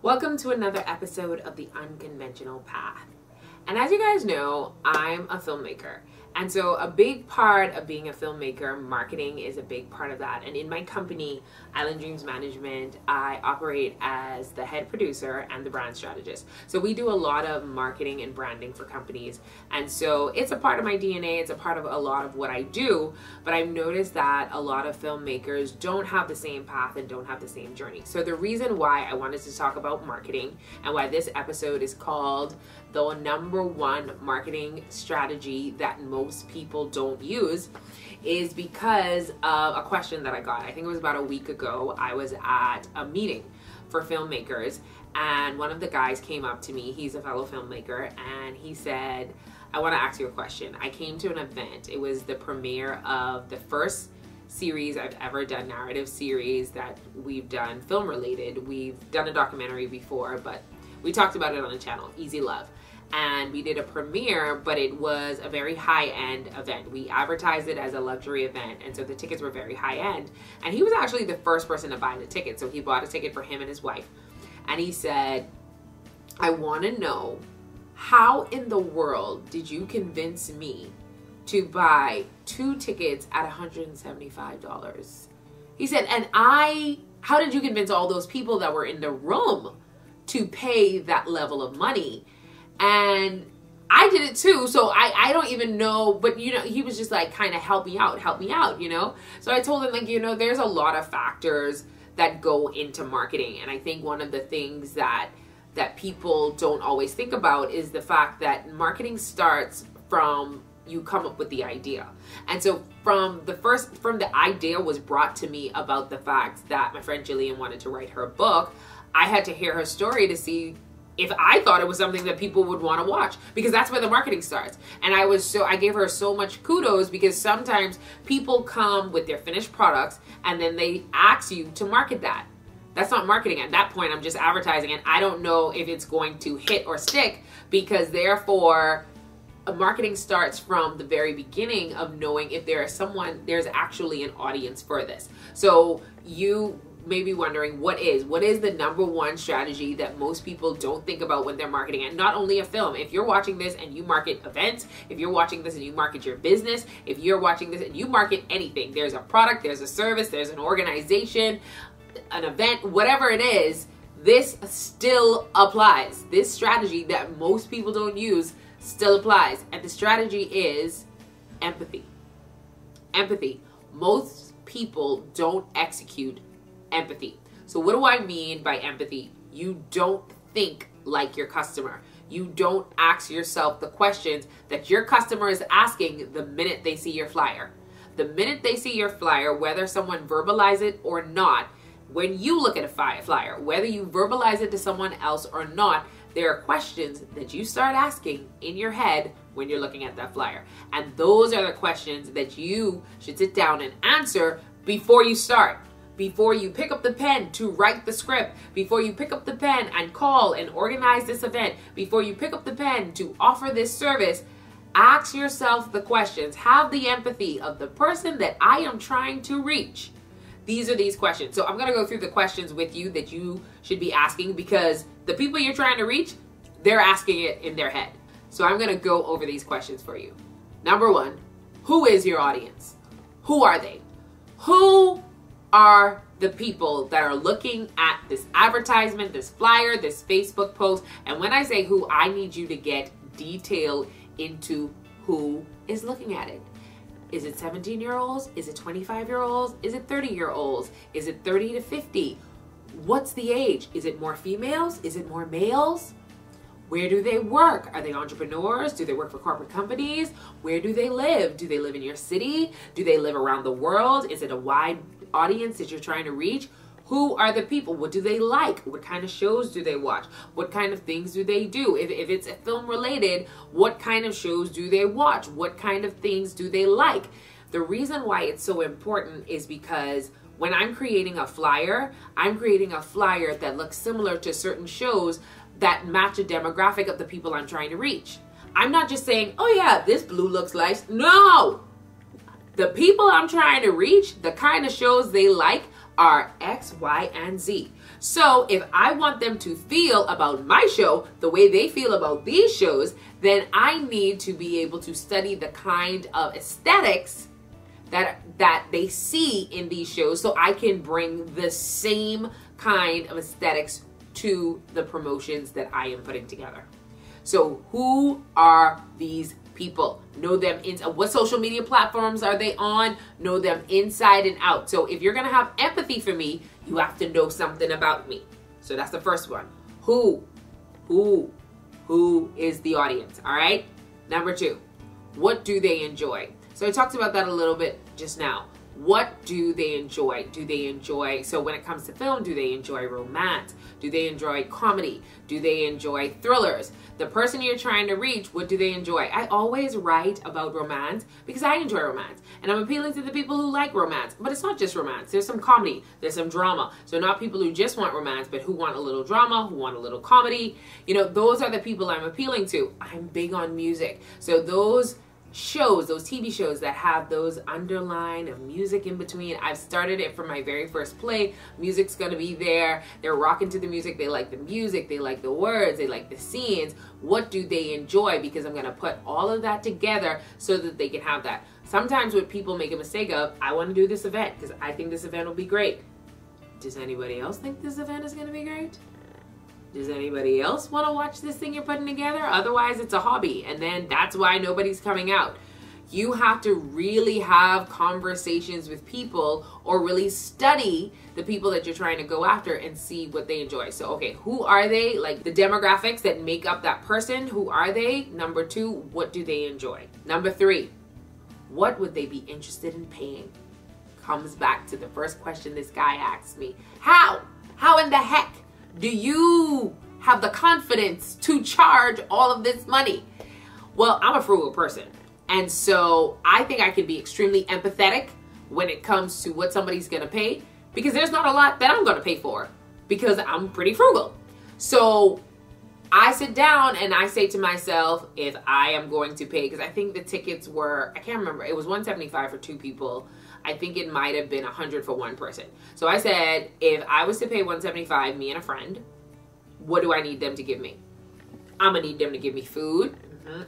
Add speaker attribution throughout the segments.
Speaker 1: Welcome to another episode of The Unconventional Path. And as you guys know, I'm a filmmaker. And so a big part of being a filmmaker, marketing is a big part of that. And in my company, Island Dreams Management, I operate as the head producer and the brand strategist. So we do a lot of marketing and branding for companies. And so it's a part of my DNA. It's a part of a lot of what I do. But I've noticed that a lot of filmmakers don't have the same path and don't have the same journey. So the reason why I wanted to talk about marketing and why this episode is called the number one marketing strategy that most people don't use is because of a question that I got. I think it was about a week ago. I was at a meeting for filmmakers and one of the guys came up to me. He's a fellow filmmaker and he said, I want to ask you a question. I came to an event. It was the premiere of the first series I've ever done, narrative series that we've done film related. We've done a documentary before, but we talked about it on the channel, Easy Love. And we did a premiere, but it was a very high-end event. We advertised it as a luxury event, and so the tickets were very high-end. And he was actually the first person to buy the ticket, so he bought a ticket for him and his wife. And he said, I want to know, how in the world did you convince me to buy 2 tickets at $175? He said, and how did you convince all those people that were in the room to pay that level of money? And I did it too, so I don't even know, but you know, he was just like, kind of help me out, you know? So I told him, like, you know, there's a lot of factors that go into marketing. And I think one of the things that people don't always think about is the fact that marketing starts from you come up with the idea. And so from the idea was brought to me about the fact that my friend Jillian wanted to write her book, I had to hear her story to see if I thought it was something that people would want to watch, because that's where the marketing starts. And I gave her so much kudos, because sometimes people come with their finished products and then they ask you to market that. That's not marketing. At that point, I'm just advertising, and I don't know if it's going to hit or stick, because therefore marketing starts from the very beginning of knowing if there's actually an audience for this. So you may be wondering, what is the number one strategy that most people don't think about when they're marketing? And not only a film. If you're watching this and you market events, if you're watching this and you market your business, if you're watching this and you market anything, there's a product, there's a service, there's an organization, an event, whatever it is, this still applies. This strategy that most people don't use still applies. And the strategy is empathy. Empathy. Most people don't execute empathy. So what do I mean by empathy? You don't think like your customer. You don't ask yourself the questions that your customer is asking the minute they see your flyer. The minute they see your flyer, whether someone verbalizes it or not, when you look at a flyer, whether you verbalize it to someone else or not, there are questions that you start asking in your head when you're looking at that flyer. And those are the questions that you should sit down and answer before you start. Before you pick up the pen to write the script, before you pick up the pen and call and organize this event, before you pick up the pen to offer this service, ask yourself the questions. Have the empathy of the person that I am trying to reach. These are these questions. So I'm going to go through the questions with you that you should be asking, because the people you're trying to reach, they're asking it in their head. So I'm going to go over these questions for you. Number 1, who is your audience? Who are they? Who are the people that are looking at this advertisement, this flyer, this Facebook post? And when I say who, I need you to get detail into who is looking at it. Is it 17-year-olds? Is it 25-year-olds? Is it 30-year-olds? Is it 30 to 50? What's the age? Is it more females? Is it more males? Where do they work? Are they entrepreneurs? Do they work for corporate companies? Where do they live? Do they live in your city? Do they live around the world? Is it a wide audience that you're trying to reach? Who are the people? What do they like? What kind of shows do they watch? What kind of things do they do? If it's film related, what kind of shows do they watch? What kind of things do they like? The reason why it's so important is because when I'm creating a flyer, I'm creating a flyer that looks similar to certain shows that match a demographic of the people I'm trying to reach. I'm not just saying, oh yeah, this blue looks nice. No! The people I'm trying to reach, the kind of shows they like are X, Y, and Z. So if I want them to feel about my show the way they feel about these shows, then I need to be able to study the kind of aesthetics that they see in these shows, so I can bring the same kind of aesthetics to the promotions that I am putting together. So who are these people? Know them in what social media platforms are they on? Know them inside and out. So if you're gonna have empathy for me, you have to know something about me. So that's the first one. Who is the audience? All right. Number 2, what do they enjoy? So I talked about that a little bit just now. What do they enjoy? Do they enjoy, so when it comes to film, do they enjoy romance? Do they enjoy comedy? Do they enjoy thrillers? The person you're trying to reach, what do they enjoy? I always write about romance because I enjoy romance. And I'm appealing to the people who like romance. But it's not just romance. There's some comedy. There's some drama. So not people who just want romance, but who want a little drama, who want a little comedy. You know, those are the people I'm appealing to. I'm big on music. So those shows, those TV shows that have those underline of music in between. I've started it from my very first play. Music's gonna be there. They're rocking to the music. They like the music. They like the words. They like the scenes. What do they enjoy? Because I'm gonna put all of that together so that they can have that. Sometimes what people make a mistake of, I want to do this event because I think this event will be great. Does anybody else think this event is gonna be great? Does anybody else want to watch this thing you're putting together? Otherwise, it's a hobby. And then that's why nobody's coming out. You have to really have conversations with people or really study the people that you're trying to go after and see what they enjoy. So, okay, who are they? Like the demographics that make up that person. Who are they? Number 2, what do they enjoy? Number 3, what would they be interested in paying? Comes back to the first question this guy asked me. How? How in the heck do you have the confidence to charge all of this money? Well, I'm a frugal person. And so I think I can be extremely empathetic when it comes to what somebody's going to pay, because there's not a lot that I'm going to pay for because I'm pretty frugal. So I sit down and I say to myself, if I am going to pay, because I think the tickets were, I can't remember, it was $175 for 2 people. I think it might have been $100 for 1 person. So I said, if I was to pay $175, me and a friend, what do I need them to give me? I'm gonna need them to give me food.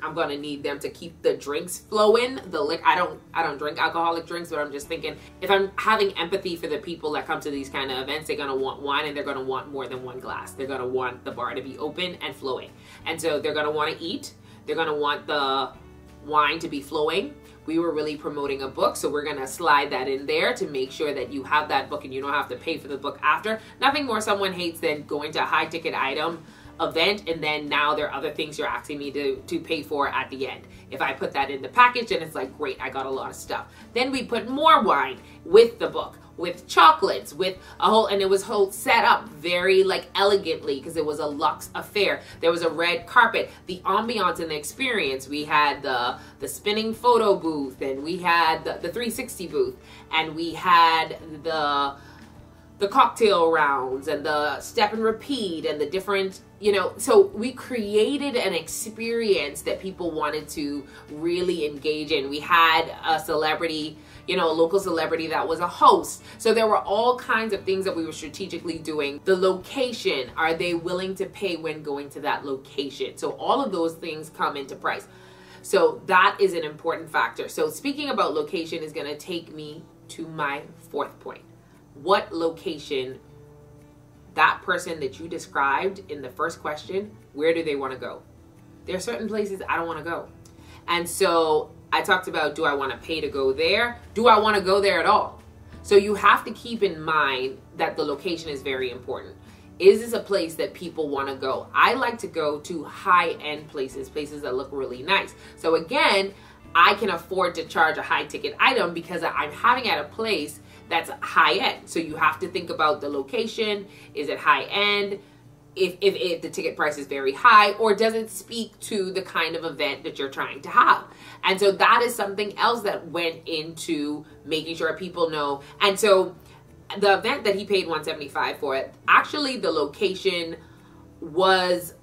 Speaker 1: I'm gonna need them to keep the drinks flowing. I don't drink alcoholic drinks, but I'm just thinking, if I'm having empathy for the people that come to these kind of events, they're gonna want wine and they're gonna want more than 1 glass. They're gonna want the bar to be open and flowing. And so they're gonna want to eat. They're gonna want the wine to be flowing. We were really promoting a book, so we're gonna slide that in there to make sure that you have that book and you don't have to pay for the book after. Nothing more someone hates than going to a high ticket item event and then now there are other things you're asking me to pay for at the end. If I put that in the package and it's like, great, I got a lot of stuff. Then we put more wine with the book, with chocolates, with a whole, and it was whole set up very like elegantly because it was a luxe affair. There was a red carpet, the ambiance and the experience. We had the spinning photo booth, and we had the 360 booth, and we had the cocktail rounds and the step and repeat and the different, you know, so we created an experience that people wanted to really engage in. We had a celebrity, you know, a local celebrity that was a host. So there were all kinds of things that we were strategically doing. The location, are they willing to pay when going to that location? So all of those things come into price. So that is an important factor. So speaking about location is going to take me to my 4th point. What location, that person that you described in the first question, where do they want to go? There are certain places I don't want to go. And so I talked about, do I want to pay to go there? Do I want to go there at all? So you have to keep in mind that the location is very important. Is this a place that people want to go? I like to go to high-end places, places that look really nice. So again, I can afford to charge a high-ticket item because I'm having at a place that's high end. So you have to think about the location. Is it high end? If the ticket price is very high, or does it speak to the kind of event that you're trying to have? And so that is something else that went into making sure people know. And so the event that he paid $175 for, actually the location was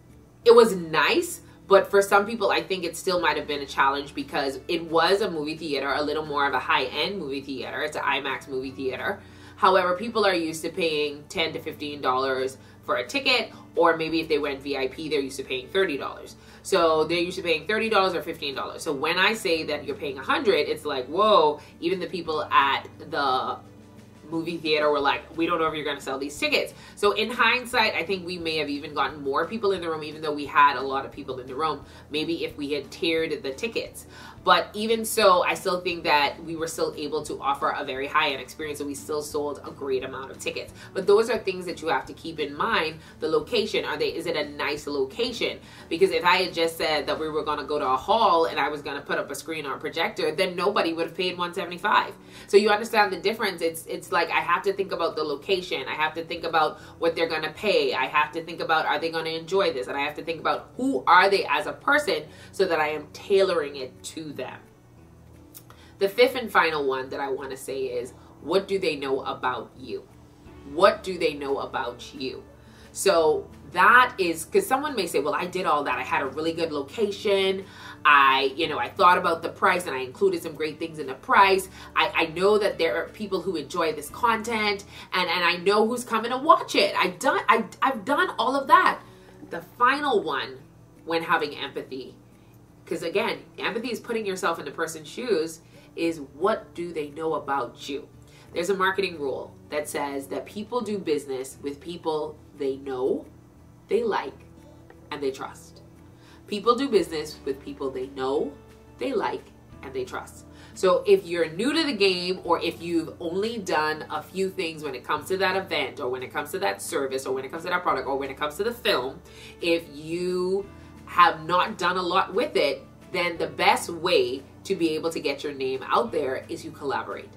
Speaker 1: nice. But for some people, I think it still might have been a challenge because it was a movie theater, a little more of a high-end movie theater. It's an IMAX movie theater. However, people are used to paying $10 to $15 for a ticket, or maybe if they went VIP, they're used to paying $30. So they're used to paying $30 or $15. So when I say that you're paying $100, it's like, whoa, even the people at the movie theater were like, we don't know if you're going to sell these tickets. So in hindsight, I think we may have even gotten more people in the room, even though we had a lot of people in the room, maybe if we had tiered the tickets. But even so, I still think that we were still able to offer a very high-end experience, and we still sold a great amount of tickets. But those are things that you have to keep in mind. The location, is it a nice location? Because if I had just said that we were going to go to a hall and I was going to put up a screen or a projector, then nobody would have paid $175. So you understand the difference. It's like I have to think about the location. I have to think about what they're going to pay. I have to think about, are they going to enjoy this? And I have to think about who are they as a person, so that I am tailoring it to them. The fifth and final one that I want to say is, what do they know about you? What do they know about you? So that is, because someone may say, well, I did all that. I had a really good location. I thought about the price, and I included some great things in the price. I know that there are people who enjoy this content, and I know who's coming to watch it. I've done all of that. The final one, when having empathy, because again, empathy is putting yourself in the person's shoes, is what do they know about you? There's a marketing rule that says that people do business with people they know, they like, and they trust. People do business with people they know, they like, and they trust. So if you're new to the game, or if you've only done a few things when it comes to that event, or when it comes to that service, or when it comes to that product, or when it comes to the film, if you have not done a lot with it, then the best way to be able to get your name out there is you collaborate.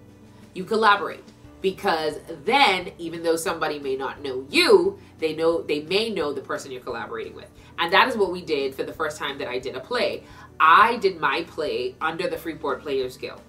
Speaker 1: You collaborate, because then even though somebody may not know you, they may know the person you're collaborating with. And that is what we did for the first time that I did a play. I did my play under the Freeport Players Guild.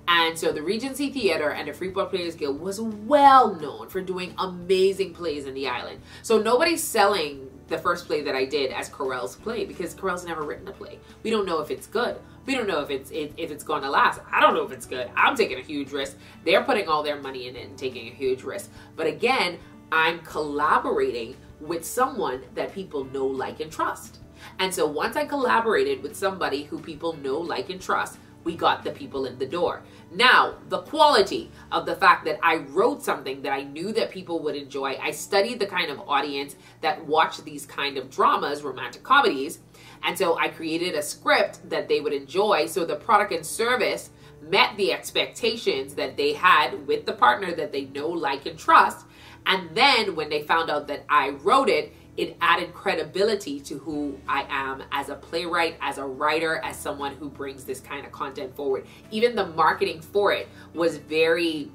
Speaker 1: And so the Regency Theater and the Freeport Players Guild was well known for doing amazing plays in the island. So nobody's selling the first play that I did as Carell's play, because Carell's never written a play. We don't know if it's good. We don't know if it's going to last. I don't know if it's good. I'm taking a huge risk. They're putting all their money in it and taking a huge risk. But again, I'm collaborating with someone that people know, like, and trust. And so once I collaborated with somebody who people know, like, and trust, we got the people in the door. Now, the quality of the fact that I wrote something that I knew that people would enjoy. I studied the kind of audience that watched these kind of dramas, romantic comedies. And so I created a script that they would enjoy. So the product and service met the expectations that they had with the partner that they know, like, and trust. And then when they found out that I wrote it, it added credibility to who I am as a playwright, as a writer, as someone who brings this kind of content forward. Even the marketing for it was very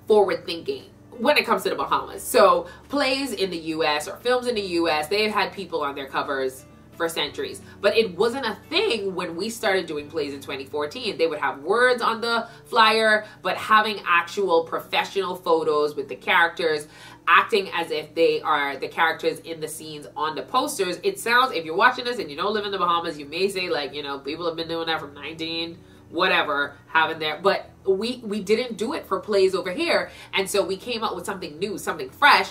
Speaker 1: forward thinking when it comes to the Bahamas. So plays in the US or films in the US, they've had people on their covers for centuries. But it wasn't a thing when we started doing plays in 2014. They would have words on the flyer, but having actual professional photos with the characters, acting as if they are the characters in the scenes on the posters. It sounds, if you're watching this and you don't live in the Bahamas, you may say, like, people have been doing that from 19 whatever, having their, but we didn't do it for plays over here. And so we came up with something new, something fresh.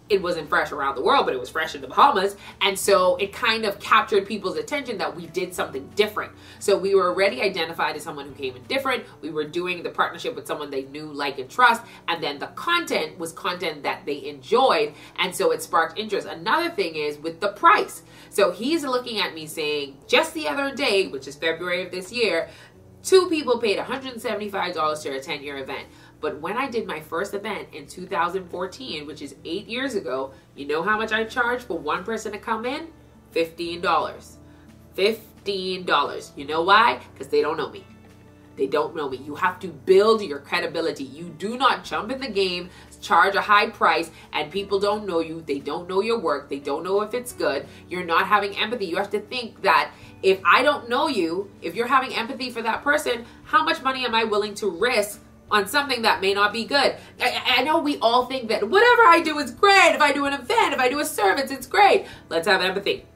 Speaker 1: It wasn't fresh around the world, but it was fresh in the Bahamas. And so it kind of captured people's attention that we did something different. So we were already identified as someone who came in different. We were doing the partnership with someone they knew, like, and trust. And then the content was content that they enjoyed. And so it sparked interest. Another thing is with the price. So he's looking at me saying, just the other day, which is February of this year, 2 people paid $175 to a 10-year event. But when I did my first event in 2014, which is 8 years ago, you know how much I charged for one person to come in? $15. $15. You know why? Because they don't know me. They don't know me. You have to build your credibility. You do not jump in the game, charge a high price, and people don't know you. They don't know your work. They don't know if it's good. You're not having empathy. You have to think that if I don't know you, if you're having empathy for that person, how much money am I willing to risk on something that may not be good? I know we all think that whatever I do is great. If I do an event, if I do a service, it's great. Let's have empathy.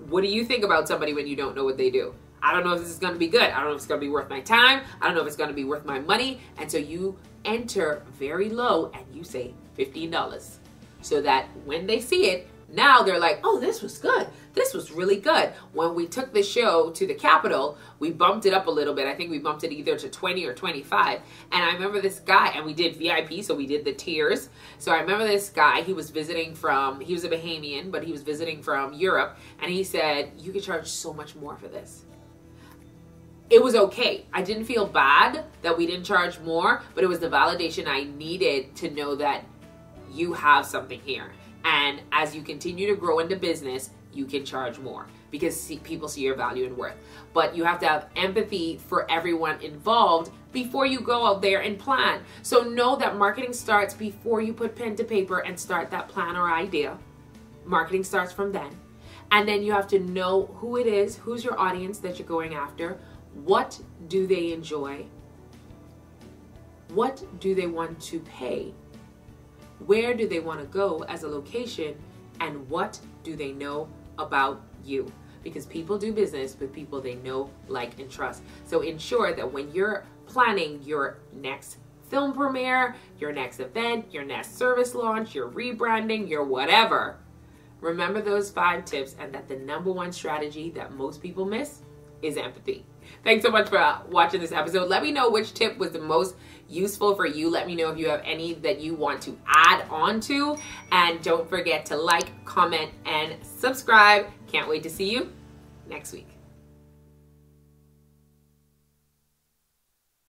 Speaker 1: What do you think about somebody when you don't know what they do? I don't know if this is going to be good. I don't know if it's going to be worth my time. I don't know if it's going to be worth my money. And so you enter very low and you say $15 so that when they see it, now they're like, oh, this was good. This was really good. When we took the show to the Capitol, we bumped it up a little bit. I think we bumped it either to 20 or 25. And I remember this guy, and we did VIP, so we did the tiers. So I remember this guy, he was a Bahamian, but he was visiting from Europe. And he said, you could charge so much more for this. It was okay. I didn't feel bad that we didn't charge more, but it was the validation I needed to know that you have something here. And as you continue to grow into business, you can charge more because people see your value and worth. But you have to have empathy for everyone involved before you go out there and plan. So know that marketing starts before you put pen to paper and start that plan or idea. Marketing starts from then. And then you have to know who it is, who's your audience that you're going after, what do they enjoy, what do they want to pay, where do they want to go as a location, and what do they know about you? Because people do business with people they know, like, and trust. So ensure that when you're planning your next film premiere, your next event, your next service launch, your rebranding, your whatever, remember those 5 tips, and that the #1 strategy that most people miss is empathy. Thanks so much for watching this episode. Let me know which tip was the most useful for you. Let me know if you have any that you want to add on to. And don't forget to like, comment, and subscribe. Can't wait to see you next week.